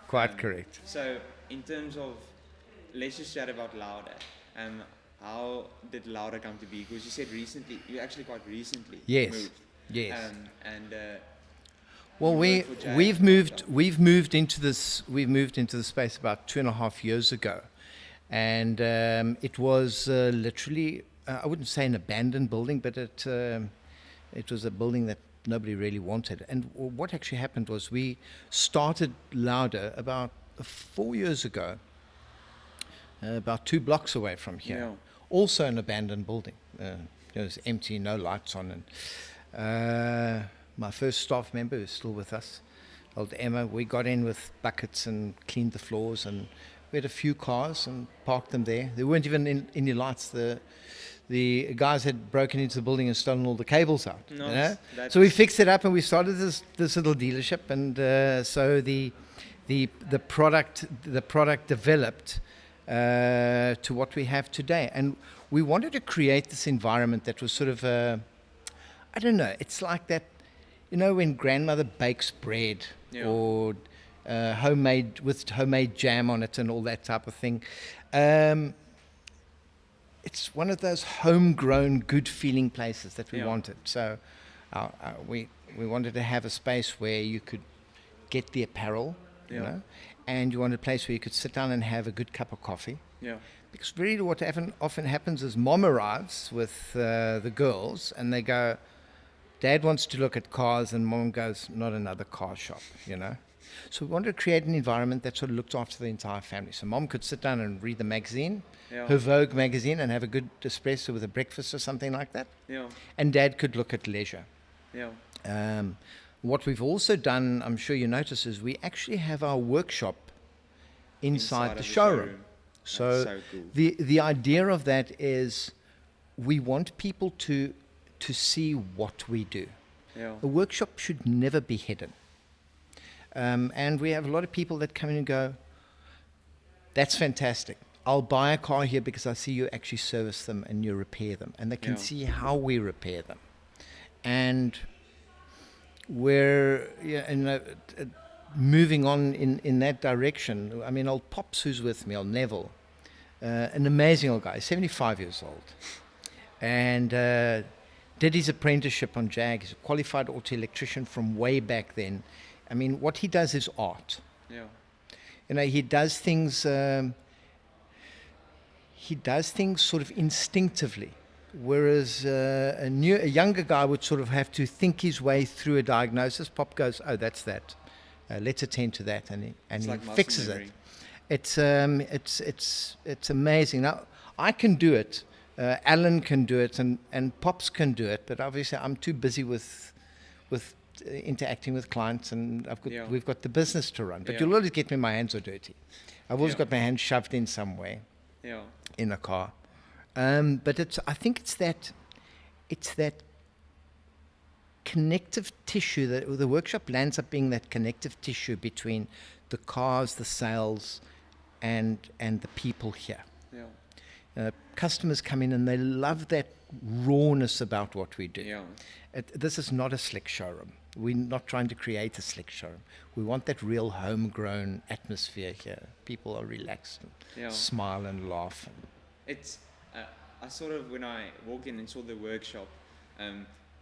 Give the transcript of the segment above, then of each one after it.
Quite correct. So in terms of, let's just chat about Laude. How did Laude come to be? Because you said recently, you actually quite recently Yes. moved. Yes. You Well, work for Jag we've after. moved into this space about 2.5 years ago, and it was literally, I wouldn't say an abandoned building, but it was a building that nobody really wanted. And what actually happened was we started Laude about 4 years ago, about 2 blocks away from here. Yeah. Also an abandoned building. It was empty, no lights on. And my first staff member who's still with us, old Emma, we got in with buckets and cleaned the floors, and we had a few cars and parked them there. There weren't even any lights. The guys had broken into the building and stolen all the cables out. Nice. So we fixed it up and we started this little dealership, and so the product developed to what we have today. And we wanted to create this environment that was sort of I don't know, it's like that, when grandmother bakes bread, or homemade jam on it and all that type of thing. It's one of those homegrown, good-feeling places that we wanted. So we wanted to have a space where you could get the apparel, and you wanted a place where you could sit down and have a good cup of coffee. Yeah. Because really what often happens is mom arrives with the girls, and they go, Dad wants to look at cars, and Mom goes, not another car shop, So we wanted to create an environment that sort of looked after the entire family. So Mom could sit down and read the magazine, her Vogue magazine, and have a good espresso with a breakfast or something like that. Yeah. And Dad could look at leisure. Yeah. What we've also done, I'm sure you notice, is we actually have our workshop inside the showroom. So cool. the idea of that is we want people to see what we do. Yeah. A workshop should never be hidden. And we have a lot of people that come in and go, that's fantastic. I'll buy a car here because I see you actually service them and you repair them. And they can see how we repair them. And we're moving on in that direction. I mean, old Pops, who's with me, old Neville, an amazing old guy, 75 years old. And did his apprenticeship on Jag. He's a qualified auto electrician from way back then. I mean, what he does is art. Yeah. He does things. Sort of instinctively, whereas a younger guy would sort of have to think his way through a diagnosis. Pop goes, oh, that's that. Let's attend to that, and he like fixes memory. it. It's amazing. Now I can do it. Alan can do it, and Pops can do it, but obviously I'm too busy with interacting with clients, and we've got the business to run. But you'll always get me, my hands are dirty. I've always got my hands shoved in some way in a car. But I think it's that connective tissue that the workshop lands up being that connective tissue between the cars, the sales, and the people here. Customers come in and they love that rawness about what we do. This is not a slick showroom. We're not trying to create a slick showroom. We want that real homegrown atmosphere here. People are relaxed and smile and laugh. It's I sort of, when I walked in and saw the workshop,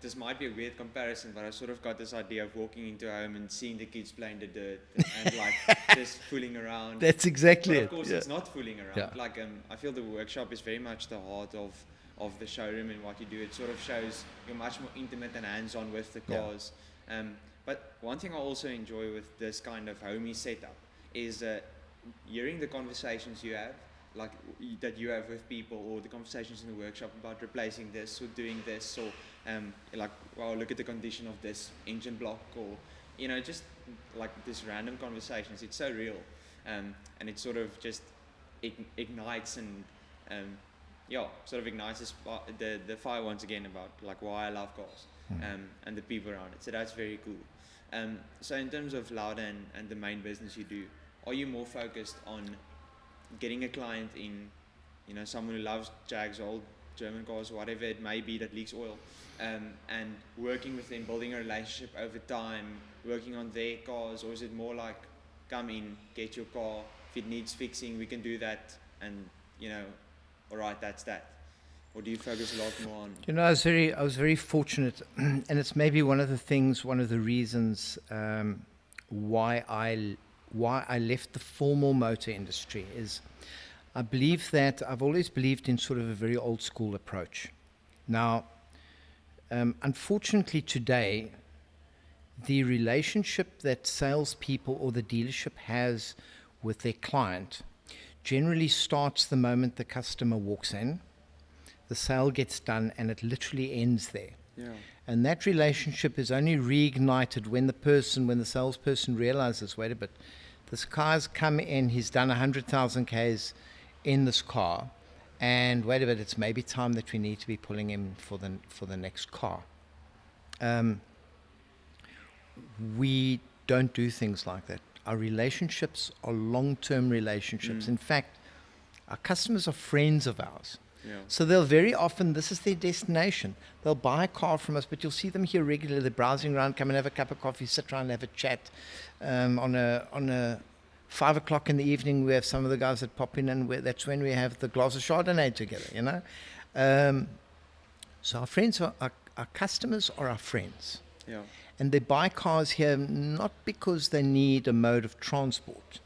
this might be a weird comparison, but I sort of got this idea of walking into a home and seeing the kids playing the dirt and like just fooling around. That's exactly but it. Of course, it's not fooling around. Yeah. Like I feel the workshop is very much the heart of the showroom and what you do. It sort of shows you're much more intimate and hands-on with the cars. But one thing I also enjoy with this kind of homey setup is hearing the conversations you have, like that you have with people, or the conversations in the workshop about replacing this or doing this, or like, wow, look at the condition of this engine block, or just like this random conversations. It's so real, and it sort of just ignites and sort of ignites the fire once again about like why I love cars and the people around it. So that's very cool. So in terms of Laude and the main business you do, are you more focused on getting a client in, someone who loves Jags, old German cars, whatever it may be that leaks oil, and working with them, building a relationship over time, working on their cars, or is it more like come in, get your car. If it needs fixing, we can do that, and all right, that's that. Or do you focus a lot more on? I was very fortunate, and it's maybe one of the reasons why I left the formal motor industry is I believe that I've always believed in sort of a very old school approach. Now, unfortunately today, the relationship that salespeople or the dealership has with their client generally starts the moment the customer walks in. The sale gets done and it literally ends there. Yeah. And that relationship is only reignited when the salesperson realizes, wait a bit, this car's come in, he's done 100,000 Ks in this car, and wait a bit, it's maybe time that we need to be pulling him for the next car. We don't do things like that. Our relationships are long-term relationships. In fact, our customers are friends of ours. Yeah. So they'll very often, this is their destination. They'll buy a car from us, but you'll see them here regularly. They're browsing around, come and have a cup of coffee, sit around and have a chat. On a 5 o'clock in the evening, we have some of the guys that pop in, and that's when we have the glass of Chardonnay together, So our friends our customers are our friends. Yeah. And they buy cars here not because they need a mode of transport.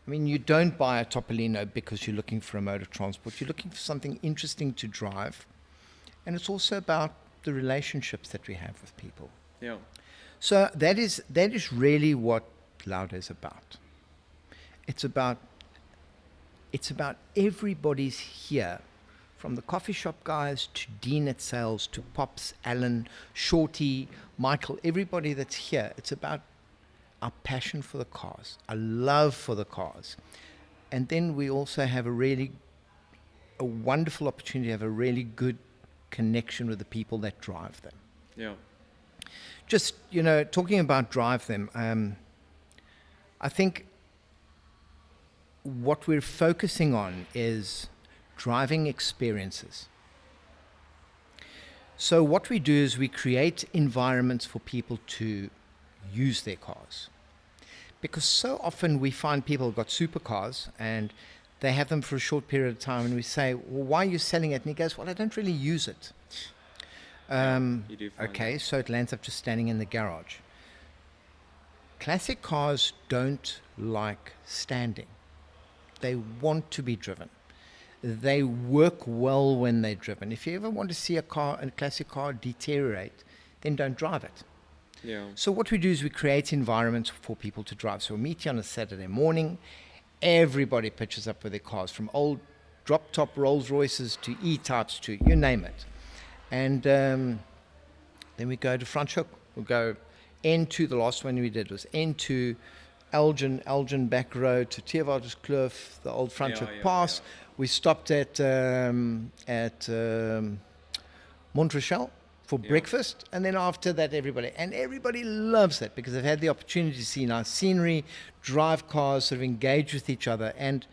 I mean, you don't buy a Topolino because you're looking for a mode of transport. You're looking for something interesting to drive. And it's also about the relationships that we have with people. Yeah. So that is really what Laude is about. It's about everybody's here, from the coffee shop guys to Dean at sales to Pops, Alan, Shorty, Michael, everybody that's here. It's about our passion for the cars, our love for the cars. And then we also have a wonderful opportunity to have a really good connection with the people that drive them. Yeah. Just, talking about drive them, I think what we're focusing on is driving experiences. So what we do is we create environments for people to use their cars. Because so often we find people who've got supercars and they have them for a short period of time, and we say, well, why are you selling it? And he goes, well, I don't really use it. You do find Okay, that. so it lands up just standing in the garage. Classic cars don't like standing. They want to be driven. They work well when they're driven. If you ever want to see a classic car deteriorate, then don't drive it. Yeah. So what we do is we create environments for people to drive. So we'll meet you on a Saturday morning. Everybody pitches up with their cars, from old drop-top Rolls Royces to E-types to you name it. And then we go to Front Hook. We'll go into the last one we did was into Elgin back road to Theewaarders Kloof, the old Front Hook Pass. Yeah. We stopped at Montreal for breakfast, and then after that everybody loves that because they've had the opportunity to see nice scenery, drive cars, sort of engage with each other, and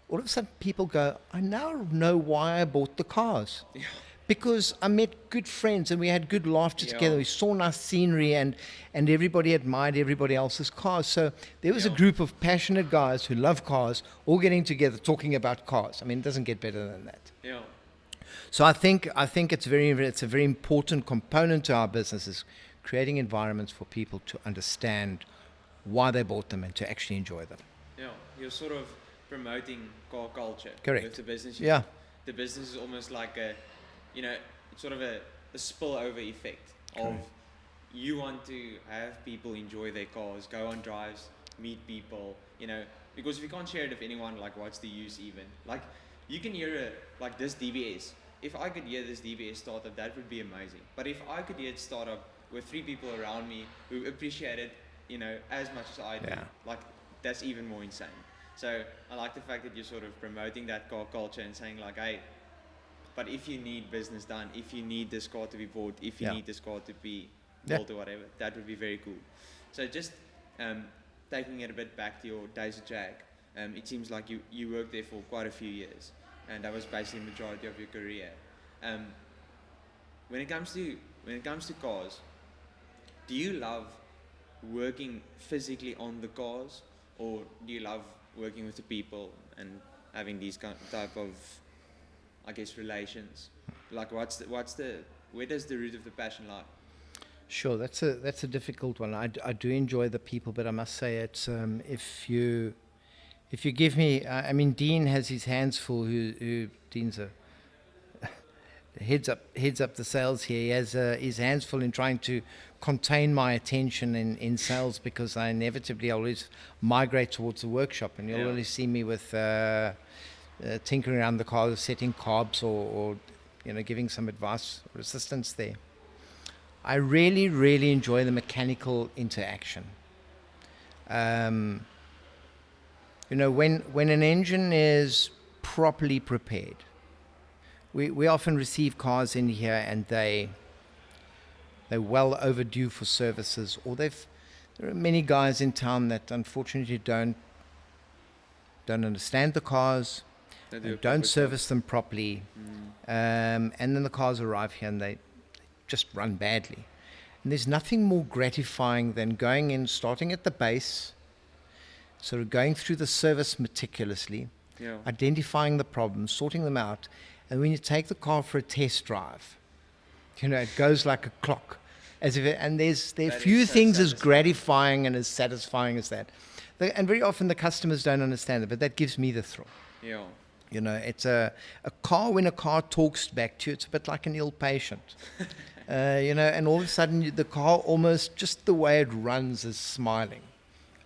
all of a sudden people go, I now know why I bought the cars. Yeah. Because I met good friends and we had good laughter together. We saw nice scenery and everybody admired everybody else's cars. So there was a group of passionate guys who love cars all getting together talking about cars. I mean, it doesn't get better than that. Yeah. So I think it's a very important component to our business, is creating environments for people to understand why they bought them and to actually enjoy them. Yeah. You're sort of promoting car culture. Correct. With the business. Yeah. The business is almost like sort of a spillover effect of you want to have people enjoy their cars, go on drives, meet people, because if you can't share it with anyone, like what's the use even? Like you can hear this DBS. If I could hear this DBS startup, that would be amazing. But if I could hear it startup with 3 people around me who appreciate it, as much as I do, that's even more insane. So I like the fact that you're sort of promoting that car culture and saying like, hey, but if you need business done, if you need this car to be bought, if you need this car to be built or whatever, that would be very cool. So just taking it a bit back to your days at Jag, it seems like you worked there for quite a few years, and that was basically the majority of your career. When it comes to cars, do you love working physically on the cars, or do you love working with the people and having these type of, I guess, relations? Like, where does the root of the passion lie? Sure, that's a difficult one. I do enjoy the people, but I must say it's if you give me, I mean, Dean has his hands full. Who Dean's a heads up the sales here. He has his hands full in trying to contain my attention in sales, because I inevitably always migrate towards the workshop, and you'll always see me with tinkering around the car, setting carbs, or giving some advice or assistance there. I really, really enjoy the mechanical interaction. When an engine is properly prepared, we often receive cars in here and they're well overdue for services, or there are many guys in town that unfortunately don't understand the cars, don't service them properly, and then the cars arrive here and they just run badly. And there's nothing more gratifying than going in, starting at the base, sort of going through the service meticulously, identifying the problems, sorting them out, and when you take the car for a test drive, it goes like a clock, and there are few things as gratifying and as satisfying as that. And very often the customers don't understand it, but that gives me the thrill. Yeah. It's a car. When a car talks back to you, it's a bit like an ill patient. And all of a sudden the car, almost just the way it runs, is smiling.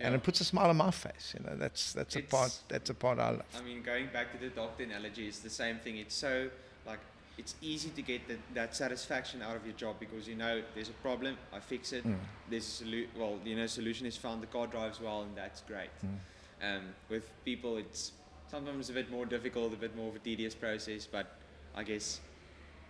And it puts a smile on my face. That's a part I love. I mean, going back to the doctor analogy, it's the same thing. It's so, like, it's easy to get that satisfaction out of your job, because there's a problem, I fix it. There's a solution is found. The car drives well, and that's great. With people, it's sometimes a bit more difficult, a bit more of a tedious process, but I guess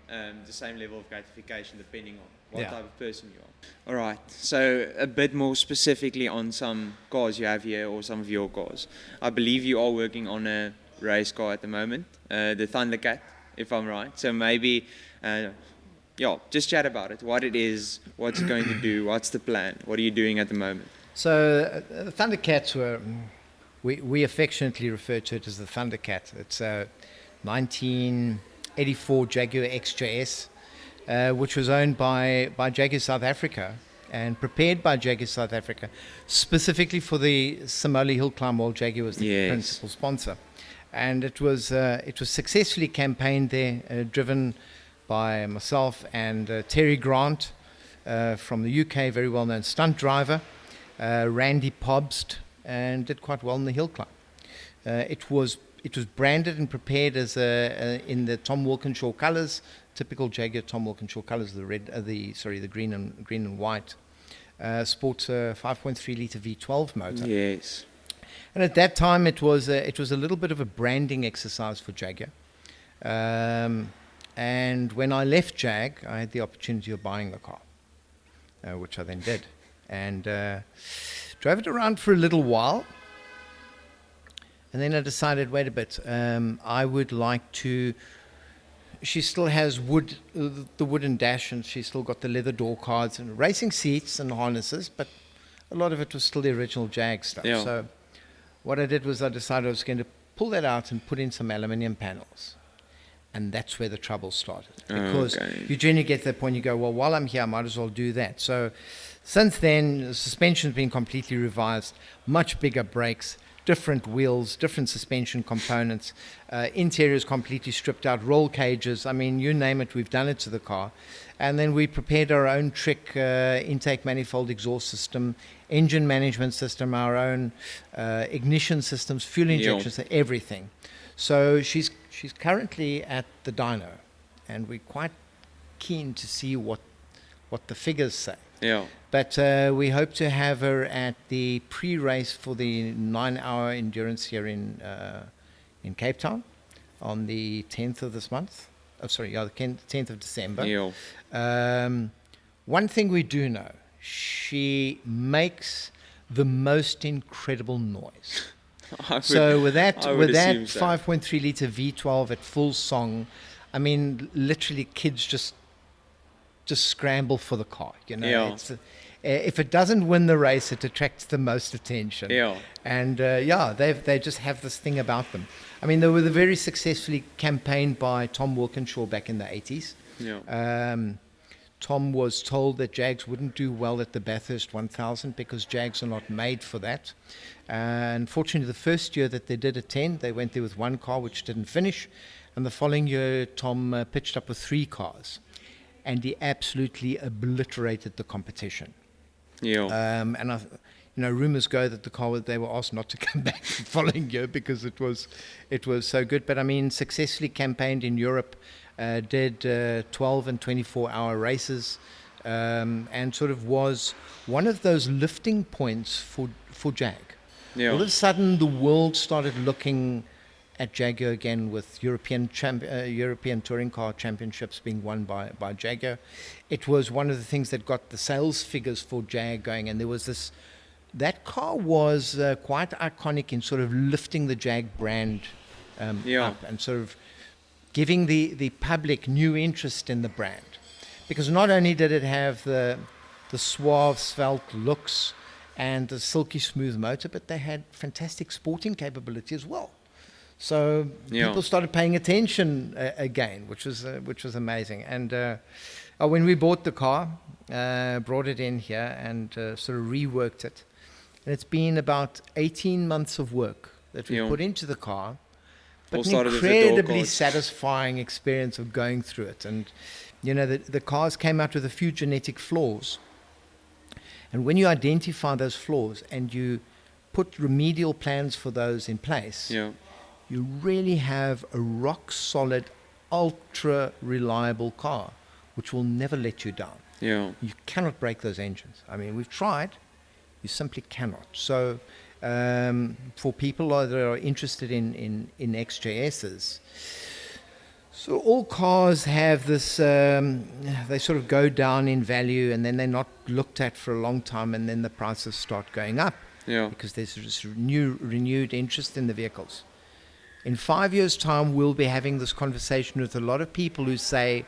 the same level of gratification depending on what type of person you are. All right, so a bit more specifically on some cars you have here, or some of your cars. I believe you are working on a race car at the moment, the Thundercat, if I'm right. So maybe, just chat about it, what it is, what's it going to do, what's the plan, what are you doing at the moment? So the Thundercats were, we affectionately refer to it as the Thundercat. It's a 1984 Jaguar XJS, which was owned by Jaguar South Africa and prepared by Jaguar South Africa specifically for the Somali Hill Climb, while Jaguar was the principal sponsor. And it was successfully campaigned there, driven by myself and Terry Grant from the UK, very well-known stunt driver, Randy Pobst, and did quite well in the hill climb. It was branded and prepared as in the Tom Wilkinshaw colours, typical Jaguar Tom Wilkinshaw colours, the green and white. Sports a 5.3 litre V12 motor. Yes. And at that time, it was a little bit of a branding exercise for Jaguar. And when I left Jag, I had the opportunity of buying the car, which I then did, and drove it around for a little while. And then I decided, wait a bit, I would like to. She still has the wooden dash, and she's still got the leather door cards and racing seats and harnesses, but a lot of it was still the original Jag stuff. Yeah. So what I did was I decided I was going to pull that out and put in some aluminium panels. And that's where the trouble started. Because you generally get to that point, you go, well, while I'm here, I might as well do that. So since then, the suspension's been completely revised, much bigger brakes, different wheels, different suspension components, interiors completely stripped out, roll cages, I mean, you name it, we've done it to the car. And then we prepared our own trick intake manifold exhaust system, engine management system, our own ignition systems, fuel injection, everything. So she's currently at the dyno, and we're quite keen to see what the figures say. Yeah. But we hope to have her at the pre-race for the 9-hour endurance here in Cape Town on the 10th of this month. Oh, sorry, the 10th of December. Yeah. One thing we do know, she makes the most incredible noise. So with that 5.3 litre V12 at full song, I mean, literally kids just just scramble for the car. You know, Yeah. it's, if it doesn't win the race, it attracts the most attention. Yeah. And they just have this thing about them. I mean, they were very successfully campaigned by Tom Wilkinshaw back in the 80s. Yeah. Tom was told that Jags wouldn't do well at the Bathurst 1000 because Jags are not made for that. Unfortunately, the first year that they did attend, they went there with one car which didn't finish. And the following year, Tom pitched up with 3 cars. And he absolutely obliterated the competition. Yeah. Rumors go that they were asked not to come back the following year because it was so good. But I mean, successfully campaigned in Europe, did 12 and 24-hour races, and sort of was one of those lifting points for Jag. Yeah. All of a sudden, the world started looking at Jaguar again, with European touring car championships being won by Jaguar. It was one of the things that got the sales figures for Jag going, and there was that car was quite iconic in sort of lifting the Jag brand up and sort of giving the public new interest in the brand. Because not only did it have the suave, svelte looks and the silky smooth motor, but they had fantastic sporting capability as well. So people started paying attention again, which was amazing. And when we bought the car, brought it in here and sort of reworked it, and it's been about 18 months of work that we put into the car, but an incredibly satisfying experience of going through it. And the cars came out with a few genetic flaws, and when you identify those flaws and you put remedial plans for those in place, you really have a rock-solid, ultra-reliable car, which will never let you down. Yeah. You cannot break those engines. I mean, we've tried. You simply cannot. So for people that are interested in XJSs, so all cars have this, they sort of go down in value, and then they're not looked at for a long time, and then the prices start going up because there's this renewed interest in the vehicles. In 5 years' time, we'll be having this conversation with a lot of people who say,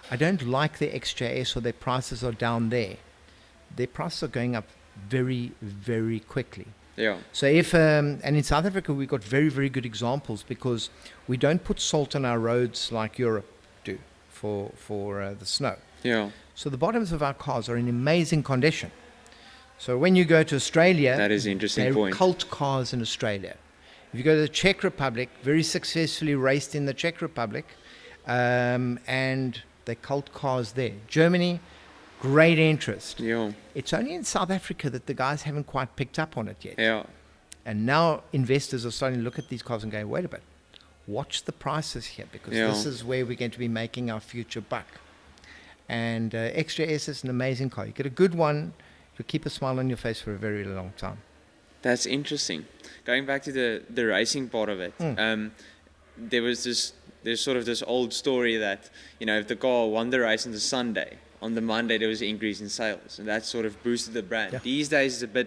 I don't like the XJS, or their prices are down there. Their prices are going up very, very quickly. Yeah. So and in South Africa, we've got very, very good examples because we don't put salt on our roads like Europe do for the snow. Yeah. So the bottoms of our cars are in amazing condition. So when you go to Australia, that is an interesting point. They're cult cars in Australia. If you go to the Czech Republic, very successfully raced in the Czech Republic, and they cult cars there. Germany, great interest. Yeah. It's only in South Africa that the guys haven't quite picked up on it yet. Yeah. And now investors are starting to look at these cars and going, wait a bit, watch the prices here, because this is where we're going to be making our future buck. And XJS is an amazing car. You get a good one, you'll keep a smile on your face for a very long time. That's interesting. Going back to the racing part of it, there's sort of this old story that, if the car won the race on the Sunday, on the Monday there was an increase in sales, and that sort of boosted the brand. Yeah. These days it's a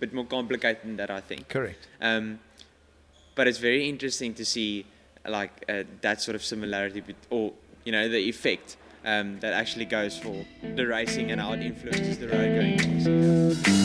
bit more complicated than that, I think. Correct. But it's very interesting to see that sort of similarity, or the effect that actually goes for the racing and how it influences the road going cars.